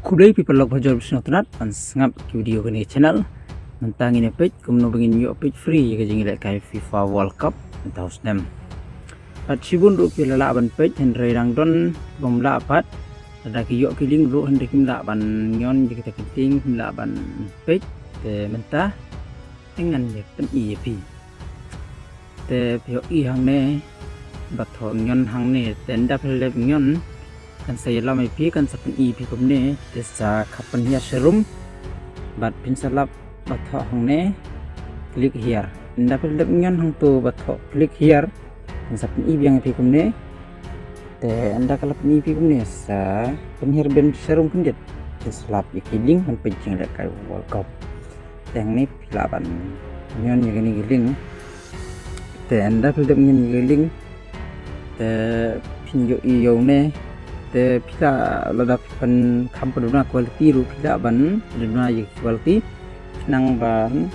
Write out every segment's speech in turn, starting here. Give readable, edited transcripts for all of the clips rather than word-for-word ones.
Kublai people log bajor bisno tunat an sangap video kini channel mentang ini page kumno bengin yo page free ke jingi lek kai FIFA World Cup 2006 at sibun ru pila la ban page hen rang don bom la pat ada ki yo ki link ru hen kim la ban nyon ji kita kiting la ban page te mentah dengan je pen EP te pyo i hang ne bat tho nyon hang ne ten da phel nyon kan saya lama pi kan sapen EP kum ne desa kapan hiya serum bat pin salap bat tho hang ne click here da phel nyon hang tu bat tho click here kan sapen EP yang pi kum ne te anda kalau pen EP kum ne sa pen here ben serum kun det salap ikiling kan pencing lek kai World Cup yang ni pilaban nyon yang ni giling te anda phel nyon giling te pin yo iyo ne te pila lada pen kampung quality ru pila ban duna ye quality nang ban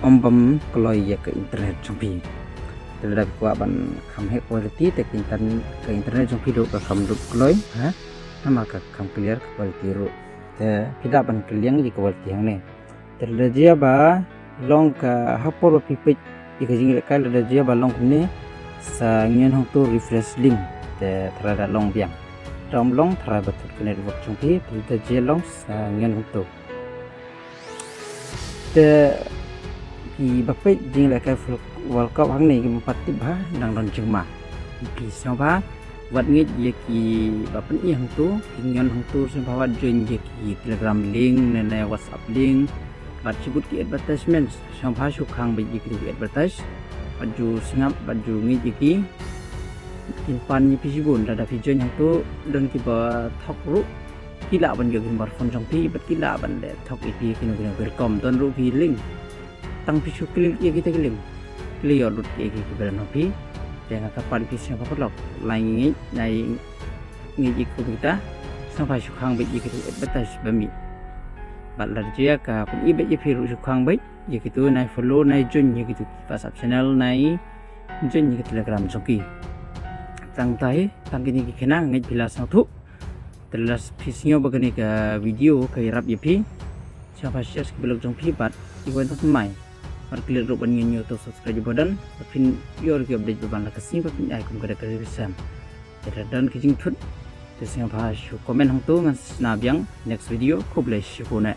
ombam koloi ye ke internet jompi te lada kwa ban kam he quality te internet jompi do ka kam du koloi ha nama ka kam clear quality ru te pila ban kliang ye quality yang ne te lada dia ba long ka hapor pipit ye ke jing ka lada dia ba long ne sa ngien hong tu refresh link te terada long biang dom long thara betul ke network jongpi te jelong sa ngen untuk te ki bapai ding la ka World Cup hang ni empat tiba dang don jema ki soba wat ngit ye ki bapen i hang tu ngen hang tu sen bawa join ye ki Telegram link ne WhatsApp link bat sebut ki advertisement sampa sukhang be ki advertise baju singap baju ngit ye ki impan ni pisibun ada video yang tu dan kita thok ru kila ban gin bar phone jong pi bat kila ban le thok ip kinu welcome don ru pi link tang pisu klik ye kita link clear lut ye ki beran pi dengan kapan pisnya apa lok lain ngi nai ngi ku kita sampai sukhang be ye kita advertise bami bat larjia ka pun ibe ye pi ru sukhang be ye gitu nai follow nai join ye gitu WhatsApp channel nai join ye Telegram joki tang tai tang kini kenang ngit bila sang tu terlas pisnyo bagani ka video kai rap yepi siapa share sebelum jong pi bat iwan tu mai mar klik ro ban nyo to subscribe badan pin yor ki update ban la kasing pa pin ai kum kada kari risam dan kijing thut te siapa shu comment hang tu ngan na biang next video ko bless you ko na